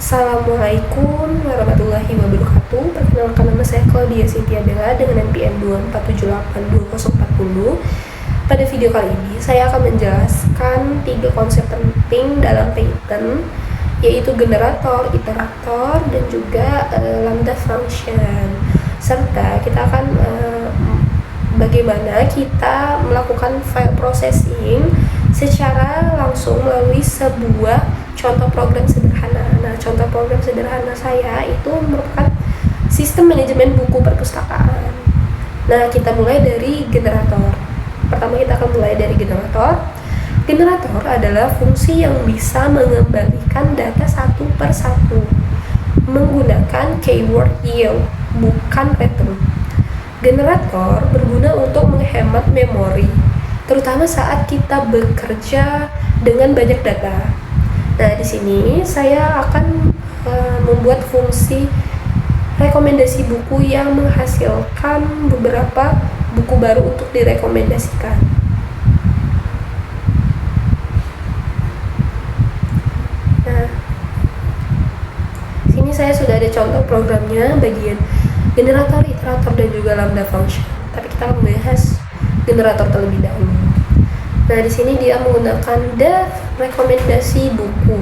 Assalamualaikum warahmatullahi wabarakatuh. Perkenalkan, nama saya Claudia Cynthia Bella dengan NPM 2478240. Pada video kali ini saya akan menjelaskan 3 konsep penting dalam Python, yaitu generator, iterator, dan juga lambda function. Serta kita akan bagaimana kita melakukan file processing secara langsung melalui sebuah contoh program sederhana. Nah, contoh program sederhana saya itu merupakan sistem manajemen buku perpustakaan. Nah, kita mulai dari generator. Pertama kita akan mulai dari generator. Generator adalah fungsi yang bisa mengembalikan data satu per satu menggunakan keyword yield, bukan return. Generator berguna untuk menghemat memori, terutama saat kita bekerja dengan banyak data. Nah, di sini saya akan membuat fungsi rekomendasi buku yang menghasilkan beberapa buku baru untuk direkomendasikan. Nah, sini saya sudah ada contoh programnya bagian generator, iterator, dan juga lambda function. Tapi kita akan membahas generator terlebih dahulu. Nah, di sini dia menggunakan def rekomendasi buku.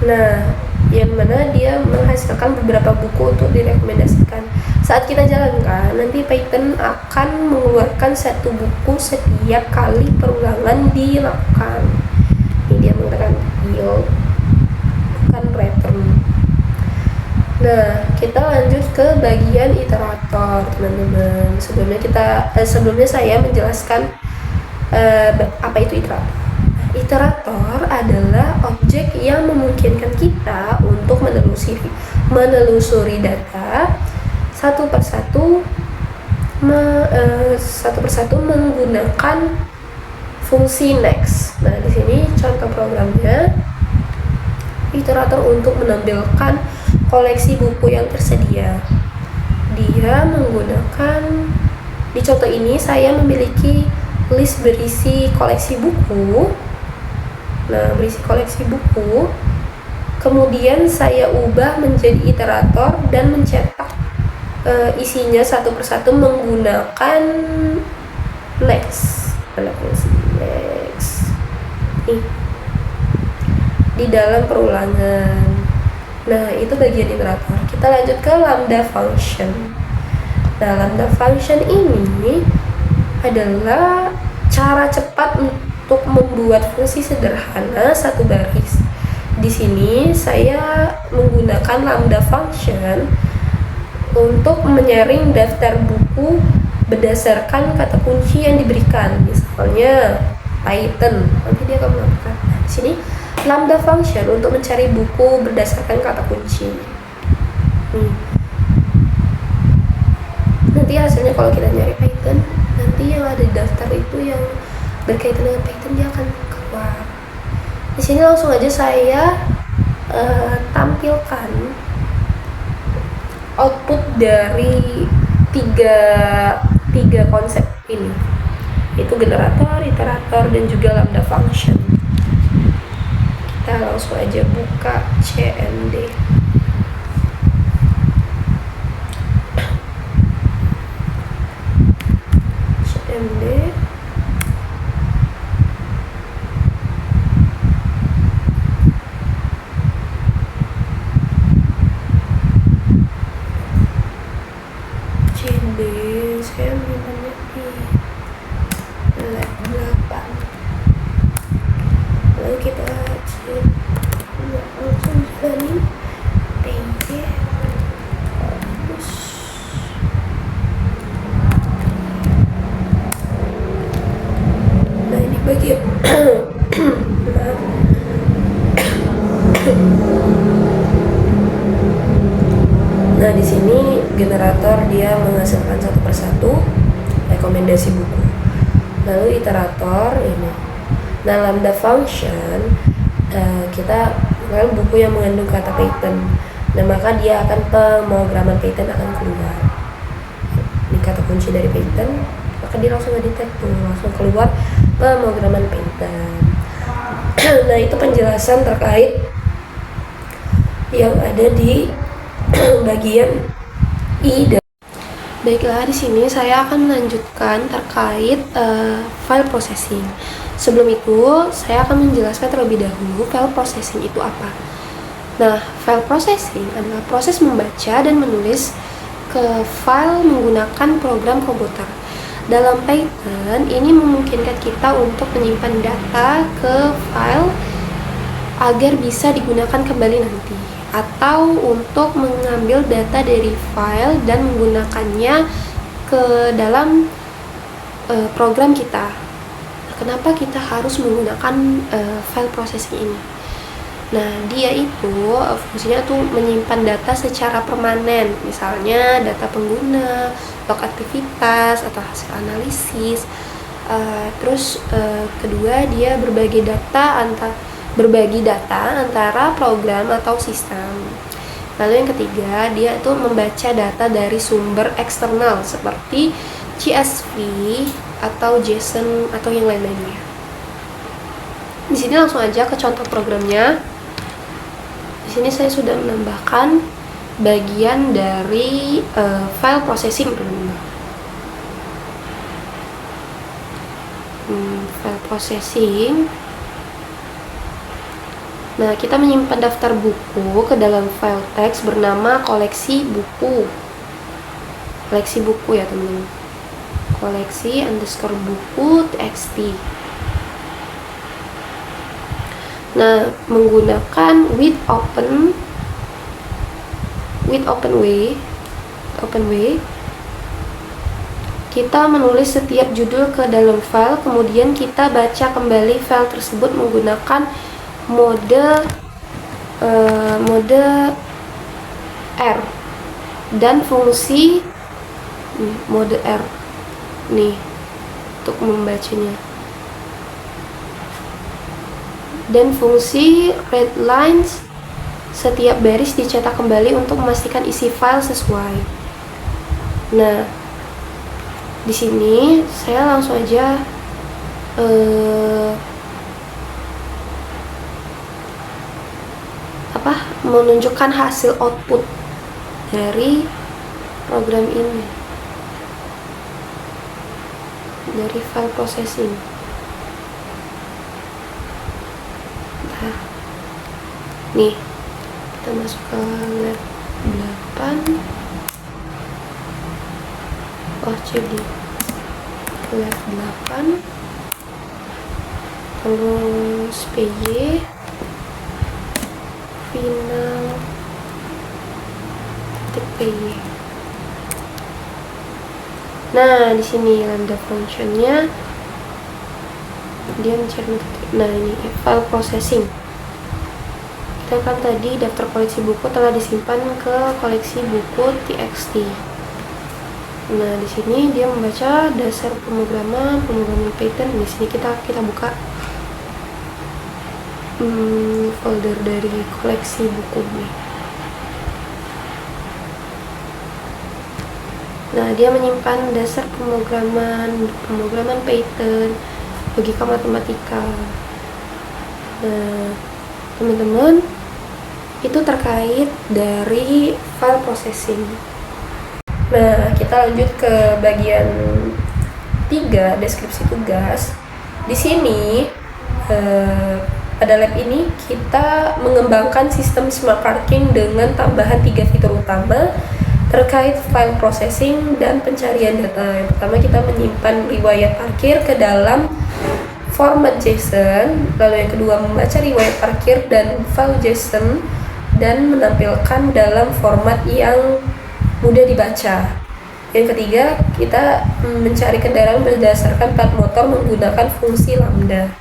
Nah, yang mana dia menghasilkan beberapa buku untuk direkomendasikan. Saat kita jalankan, nanti Python akan mengeluarkan satu buku setiap kali perulangan dilakukan. Ini dia menggunakan yield, bukan return. Nah, kita lanjut ke bagian iterator, teman-teman. Sebelumnya saya menjelaskan apa itu iterator. Iterator adalah objek yang memungkinkan kita untuk menelusuri data satu persatu menggunakan fungsi next. Nah, di sini contoh programnya. Iterator untuk menampilkan koleksi buku yang tersedia. Dia menggunakan, di contoh ini saya memiliki list berisi koleksi buku. Nah, berisi koleksi buku. Kemudian saya ubah menjadi iterator dan mencetak isinya satu persatu menggunakan next. Nih, di dalam perulangan. Nah, itu bagian iterator. Kita lanjut ke lambda function. Nah, lambda function ini adalah cara cepat untuk membuat fungsi sederhana satu baris. Di sini saya menggunakan lambda function untuk menyaring daftar buku berdasarkan kata kunci yang diberikan. Misalnya Python, nanti dia akan melakukan. Nah, di sini lambda function untuk mencari buku berdasarkan kata kunci. Nanti hasilnya kalau kita nyari Python, nanti yang ada di daftar itu yang berkaitan dengan Python dia akan keluar. Di sini langsung aja saya tampilkan output dari tiga konsep ini, yaitu generator, iterator, dan juga lambda function. Kita langsung aja buka CMD. Saya minumnya di lab 8. Lalu kita langsung jalanin PG. Nah, ini bagian Nah, di sini generator dia menghasilkan satu persatu rekomendasi buku. Lalu iterator ini. Nah, lambda function kita menggunakan buku yang mengandung kata Python. Nah, maka dia akan pemrograman Python akan keluar. Ini kata kunci dari Python, maka dia langsung nge-detect tuh, langsung keluar pemrograman Python. Nah, itu penjelasan terkait yang ada di bagian I. Baiklah, di sini saya akan melanjutkan terkait file processing. Sebelum itu, saya akan menjelaskan terlebih dahulu file processing itu apa. Nah, file processing adalah proses membaca dan menulis ke file menggunakan program komputer. Dalam Python, ini memungkinkan kita untuk menyimpan data ke file agar bisa digunakan kembali nanti, atau untuk mengambil data dari file dan menggunakannya ke dalam program kita. Kenapa kita harus menggunakan file processing ini? Nah, dia itu fungsinya tuh menyimpan data secara permanen, misalnya data pengguna, log aktivitas atau hasil analisis. Terus kedua, dia berbagi data antara program atau sistem. Lalu yang ketiga, dia itu membaca data dari sumber eksternal seperti CSV atau JSON atau yang lain-lainnya. Di sini langsung aja ke contoh programnya. Di sini saya sudah menambahkan bagian dari file processing teman-teman. File processing. Nah, kita menyimpan daftar buku ke dalam file teks bernama koleksi buku. Koleksi buku ya teman-teman. Koleksi _ buku txt. Nah, menggunakan with open way, kita menulis setiap judul ke dalam file, kemudian kita baca kembali file tersebut menggunakan mode R dan fungsi mode R nih untuk membacanya, dan fungsi read lines. Setiap baris dicetak kembali untuk memastikan isi file sesuai. Nah, di sini saya langsung aja menunjukkan hasil output dari program ini, dari file processing. Nah, nih kita masuk ke lab 8. jadi ke lab 8, terus PY final PY. Nah, di sini lambda functionnya dia mencari. Nah, ini file processing. Kita kan tadi daftar koleksi buku telah disimpan ke koleksi buku txt. Nah, di sini dia membaca dasar pemrograman Python. Di sini kita buka folder dari koleksi buku ini. Nah, dia menyimpan dasar pemrograman Python, logika matematika. Nah, teman-teman, itu terkait dari file processing. Nah, kita lanjut ke bagian 3, deskripsi tugas. Di sini pada lab ini kita mengembangkan sistem smart parking dengan tambahan 3 fitur utama terkait file processing dan pencarian data. Yang pertama, kita menyimpan riwayat parkir ke dalam format JSON. Lalu yang kedua, membaca riwayat parkir dan file JSON dan menampilkan dalam format yang mudah dibaca. Yang ketiga, kita mencari kendaraan berdasarkan plat motor menggunakan fungsi lambda.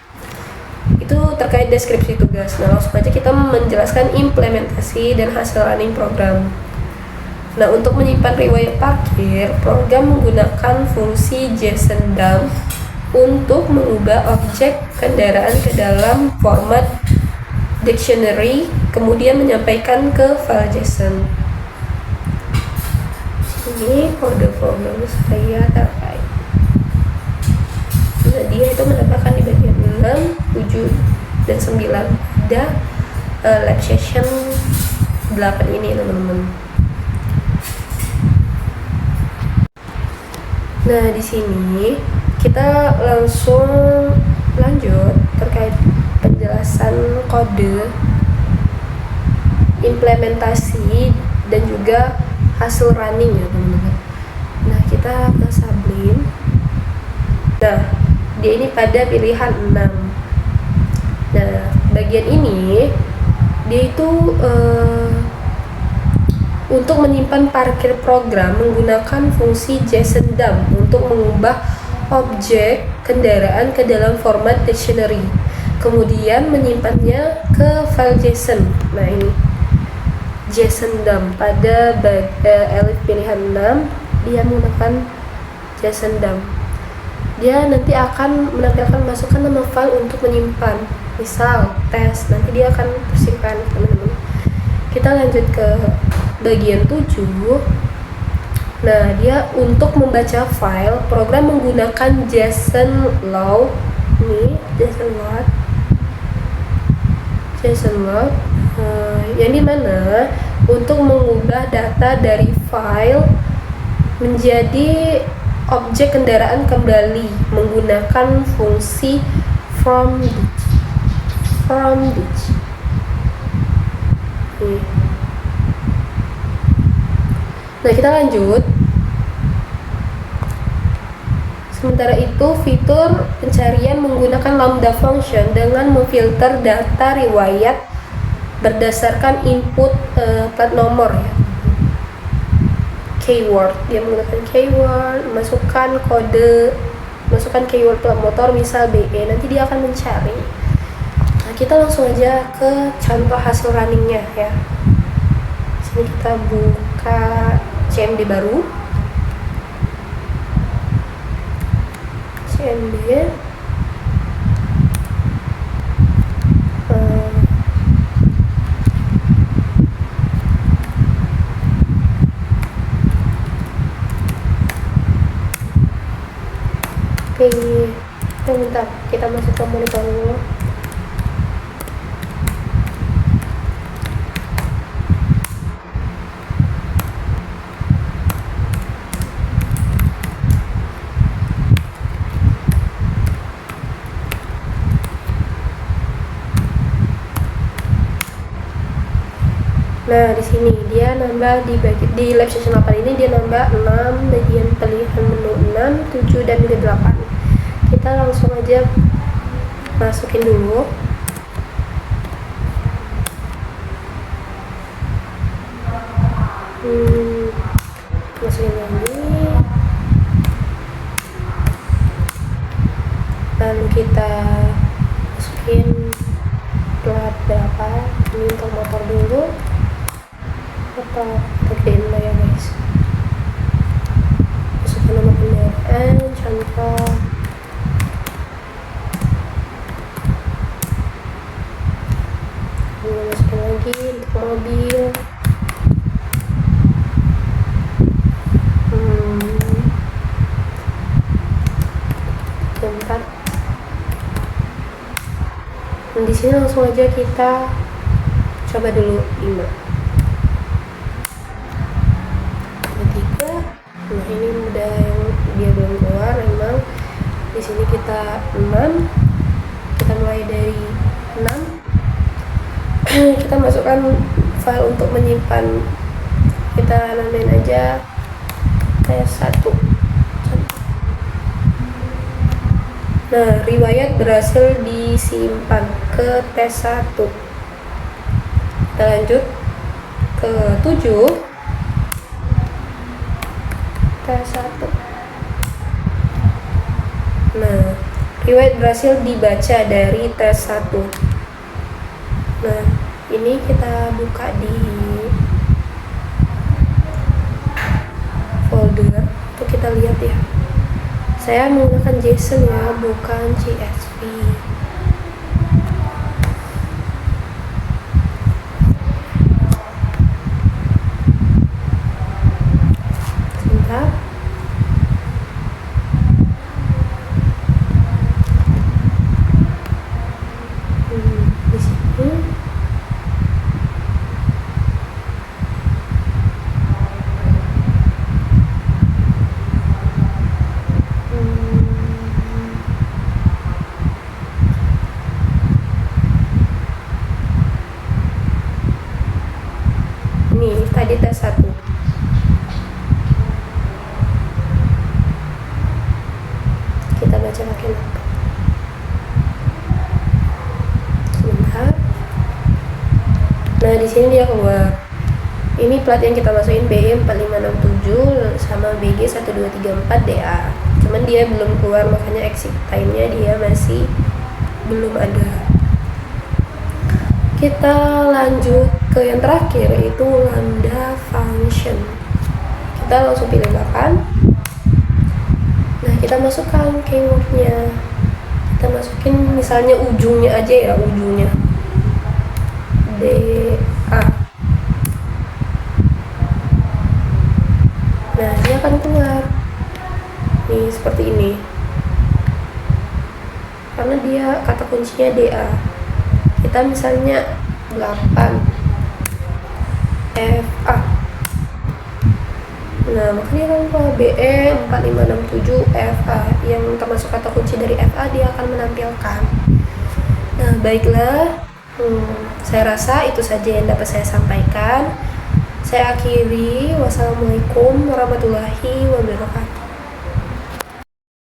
Itu terkait deskripsi tugas. Nah, langsung aja kita menjelaskan implementasi dan hasil running program. Nah, untuk menyimpan riwayat parkir, program menggunakan fungsi JSON dump untuk mengubah objek kendaraan ke dalam format dictionary, kemudian menyampaikan ke file JSON. Ini kode program saya terkait. Nah, dia itu menambahkan di bagian 6, 7, dan 9 ada lab session 8 ini teman-teman. Nah, di sini kita langsung lanjut terkait penjelasan kode, implementasi, dan juga hasil running ya teman-teman. Nah, kita ke Sublime. Nah, dia ini pada pilihan 6. Nah, bagian ini dia itu untuk menyimpan parkir program menggunakan fungsi JSON-DUMP untuk mengubah objek kendaraan ke dalam format dictionary, kemudian menyimpannya ke file JSON. Nah, ini JSON-DUMP pada elif pilihan 6 dia menggunakan JSON-DUMP. Dia nanti akan menampilkan masukan nama file untuk menyimpan, misal tes, nanti dia akan tersimpan teman-teman. Kita lanjut ke bagian 7. Nah, dia untuk membaca file program menggunakan JSON load. Ini JSON load yang dimana untuk mengubah data dari file menjadi objek kendaraan kembali menggunakan fungsi from ditch. Nah, kita lanjut. Sementara itu, fitur pencarian menggunakan lambda function dengan memfilter data riwayat berdasarkan input plat nomor ya. Keyword, dia menggunakan keyword, masukkan kode, masukkan keyword plat motor misal BE, nanti dia akan mencari. Nah, kita langsung aja ke contoh hasil runningnya ya. Sini kita buka CMD baru. CMD bentar, kita masuk ke monitor dulu. Nah, di sini dia nambah di lab session 8 ini dia nambah 6 bagian pilihan menu 6, 7 dan juga 8. Kita langsung aja masukin dulu. Masukin lagi. Lalu kita masukin plat berapa? Ini untuk motor dulu. Apa gedein lah ya guys. Masukkan nama kendaraan, contoh ini, masukin lagi untuk mobil. Bentar. Dan di sini langsung aja kita coba dulu 5. Nah, ini udah yang dia belum keluar memang. Di sini kita 6. Kita mulai dari 6. Kita masukkan file untuk menyimpan. Kita namain aja tes1. Nah, riwayat berhasil disimpan ke tes1. Kita lanjut ke 7. tes1. Nah, riwayat berhasil dibaca dari tes1. Nah, ini kita buka di folder untuk kita lihat ya. Saya menggunakan JSON ya, bukan CSV. tes 1. Kita baca pakai notepad. Sebentar. Nah, di sini dia keluar. Ini plat yang kita masukin BE 4567 sama BG 1234 DA. Cuman dia belum keluar, makanya exit time-nya dia masih belum ada. Kita lanjut ke yang terakhir, yaitu lambda function. Kita langsung pilih 8. Nah, kita masukkan keywordnya. Kita masukin misalnya ujungnya aja ya, ujungnya DA. Nah, dia akan keluar nih seperti ini, karena dia kata kuncinya DA. Kita misalnya 8 FA. Nah, maka dia akan keluar BE 4567 FA, yang termasuk kata kunci dari FA dia akan menampilkan. Nah, baiklah, saya rasa itu saja yang dapat saya sampaikan. Saya akhiri. Wassalamualaikum warahmatullahi wabarakatuh.